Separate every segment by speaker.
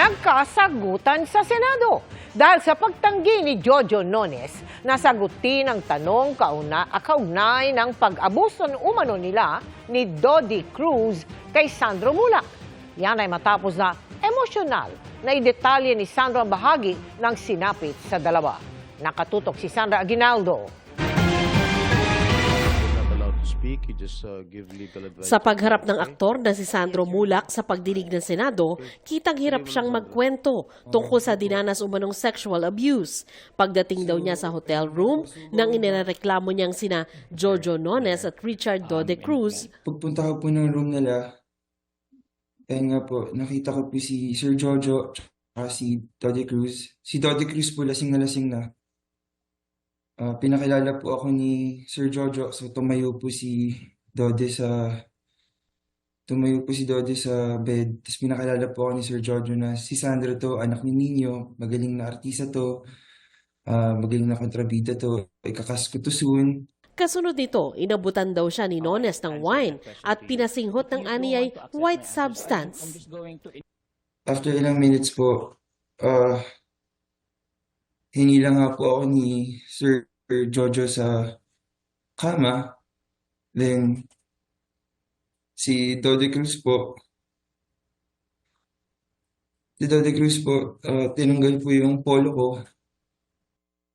Speaker 1: nagkasagutan sa Senado dahil sa pagtanggi ni Jojo Nones na sagutin ang tanong kaugnay ng pag-abuso umano nila ni Dodi Cruz kay Sandro Mulak. Yan ay matapos na emosyonal na idetalye ni Sandro ang bahagi ng sinapit sa dalawa. Nakatutok si Sandra Aguinaldo.
Speaker 2: Sa pagharap ng aktor na si Sandro Mulak sa pagdinig ng Senado, kitang hirap siyang magkwento tungkol sa dinanas umanong sexual abuse. Pagdating daw niya sa hotel room, nang inireklamo niyang sina Jojo Nones at Richard Dode Cruz.
Speaker 3: Pagpunta ko po ng room nila, nga po, nakita ko po si Sir Jojo at si Dode Cruz. Si Dode Cruz po lasing na. Pinakilala po ako ni Sir Jojo, so tumayo po si Dode sa bed. Tapos pinakilala po ako ni Sir Jojo na si Sandro to, anak ni Nino, magaling na artista to, magaling na kontrabida to, ikakas ko to soon.
Speaker 2: Kasunod nito, inabutan daw siya ni Nones ng wine at pinasinghot ng aniyay white substance.
Speaker 3: After ilang minutes po, hinila nga po ako ni Sir Jojo sa kama. Then, si Dode Cruz po, tinanggal po yung polo ko.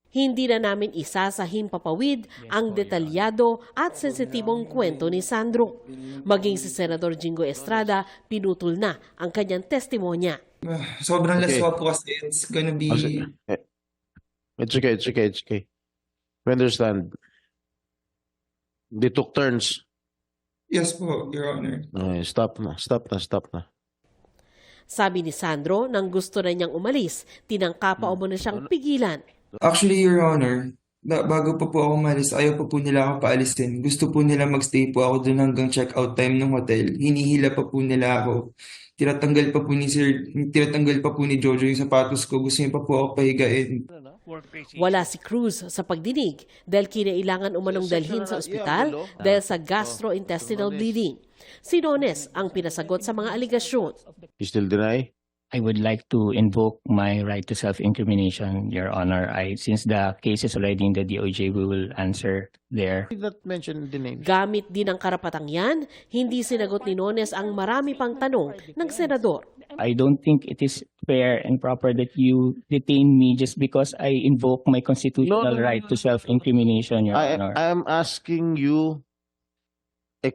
Speaker 2: Hindi na namin isasahing papawid ang detalyado at sensitibong kwento ni Sandro. Maging si Senador Jingo Estrada, pinutol na ang kanyang testimonya.
Speaker 3: Sobrang laswa po kasi it's gonna be...
Speaker 4: It's okay. We understand. They took turns.
Speaker 3: Yes po, Your Honor.
Speaker 4: Okay, stop na.
Speaker 2: Sabi ni Sandro, nang gusto na niyang umalis, tinangka pa umano siyang pigilan.
Speaker 3: Actually, Your Honor, bago pa po ako umalis, ayaw pa po nila ako paalisin. Gusto po nila magstay po ako doon hanggang check-out time ng hotel. Hinihila pa po nila ako. Tinatanggal pa po ni Jojo yung sapatos ko. Gusto niya pa po ako pahigain.
Speaker 2: Wala si Cruz sa pagdinig dahil kinailangan umanong dalhin sa ospital dahil sa gastrointestinal bleeding. Si Nones ang pinasagot sa mga aligasyon.
Speaker 4: You still deny?
Speaker 5: I would like to invoke my right to self-incrimination, Your Honor. Since the case is already in the DOJ, we will answer there.
Speaker 4: Did not mention the name.
Speaker 2: Gamit din ang karapatang yan, hindi sinagot ni Nones ang marami pang tanong ng senador.
Speaker 5: I don't think it is fair and proper that you detain me just because I invoke my constitutional right to self-incrimination, Your Honor.
Speaker 4: I am asking you a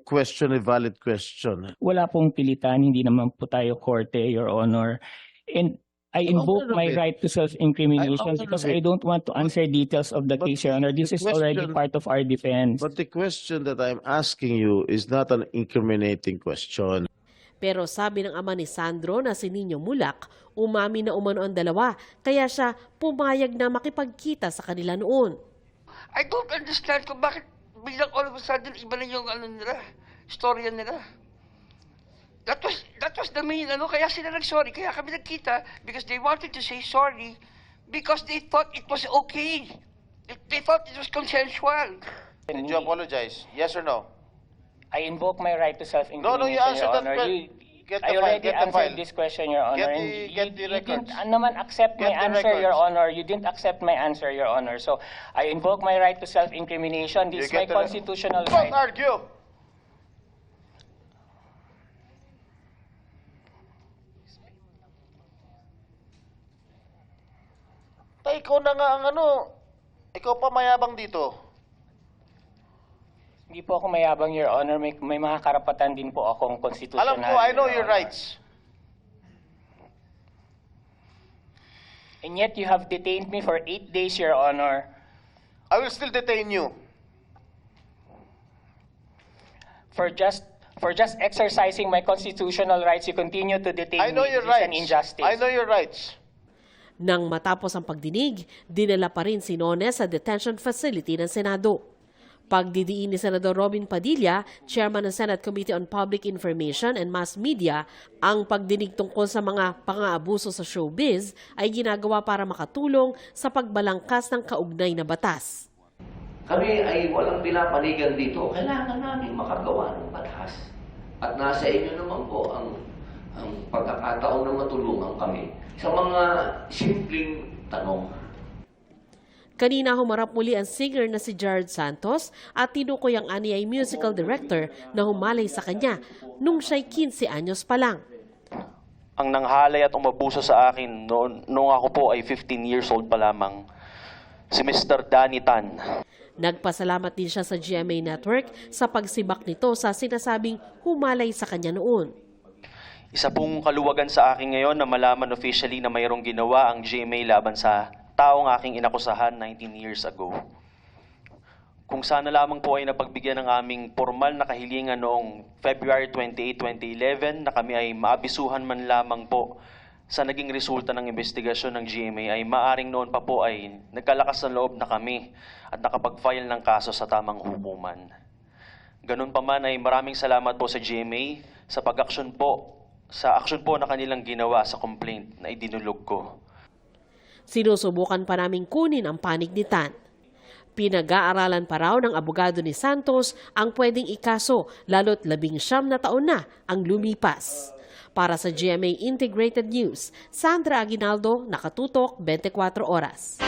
Speaker 4: valid question.
Speaker 5: Wala pong pilitan, hindi naman po tayo korte, Your Honor. And I invoke my right to self-incrimination because I don't want to answer details of the case, Your Honor. This is already part of our defense.
Speaker 4: But the question that I'm asking you is not an incriminating question.
Speaker 2: Pero sabi ng ama ni Sandro na si Nino Mulak, umami na umano ang dalawa, kaya siya pumayag na makipagkita sa kanila noon.
Speaker 6: I don't understand kung bakit biglang all of a sudden iba na yung storya nila. That was the main kaya sila nag-sorry, kaya kami nagkita because they wanted to say sorry because they thought it was okay. They thought it was consensual.
Speaker 4: Did you apologize? Yes or no?
Speaker 5: I invoke my right to self-incrimination,
Speaker 4: No, you answered
Speaker 5: Your
Speaker 4: that
Speaker 5: Honor. I already answered this question, Your Honor.
Speaker 4: Get the records.
Speaker 5: You didn't naman accept my answer, Your Honor. You didn't accept my answer, Your Honor. So, I invoke my right to self-incrimination. This is my constitutional right.
Speaker 4: Don't argue! Ikaw na nga ang ikaw pa mayabang dito.
Speaker 5: Hindi po ako mayabang, Your Honor. May mga karapatan din po akong constitutional.
Speaker 4: Alam ko, I know your rights.
Speaker 5: And yet you have detained me for 8 days, Your Honor.
Speaker 4: I will still detain you.
Speaker 5: For just exercising my constitutional rights, you continue to detain
Speaker 4: I know
Speaker 5: me.
Speaker 4: your
Speaker 5: This is
Speaker 4: rights.
Speaker 5: an injustice.
Speaker 4: I know your rights.
Speaker 2: Nang matapos ang pagdinig, dinala pa rin si Nones sa detention facility ng Senado. Pagdidiin ni Senador Robin Padilla, Chairman ng Senate Committee on Public Information and Mass Media, ang pagdinig tungkol sa mga pang-aabuso sa showbiz ay ginagawa para makatulong sa pagbalangkas ng kaugnay na batas.
Speaker 7: Kami ay walang pinapanigan dito. Kailangan namin makagawa ng batas. At nasa inyo naman po ang ang pagkakataon na matulungan kami sa mga simpleng tanong.
Speaker 2: Kanina humarap muli ang singer na si Jared Santos at tinukoy ang aniyay musical director na humalay sa kanya nung siya'y 15 anyos pa lang.
Speaker 8: Ang nanghalay at umabuso sa akin noong ako po ay 15 years old pa lamang, si Mr. Danny Tan.
Speaker 2: Nagpasalamat din siya sa GMA Network sa pagsibak nito sa sinasabing humalay sa kanya noon.
Speaker 8: Isa pong kaluwagan sa akin ngayon na malaman officially na mayroong ginawa ang GMA laban sa taong aking inakusahan 19 years ago. Kung sana lamang po ay napagbigyan ng aming formal na kahilingan noong February 28, 2011 na kami ay maabisuhan man lamang po sa naging resulta ng investigasyon ng GMA ay maaring noon pa po ay nagkalakas ng loob na kami at nakapag-file ng kaso sa tamang hukuman. Ganun pa man ay maraming salamat po sa GMA sa pag-aksyon po, sa aksyon po na kanilang ginawa sa complaint na idinulog ko.
Speaker 2: Sinusubukan pa naming kunin ang panig ni Tan. Pinag-aaralan pa raw ng abogado ni Santos ang pwedeng ikaso lalo't 19 na taon na ang lumipas. Para sa GMA Integrated News, Sandra Aguinaldo, Nakatutok, 24 Oras.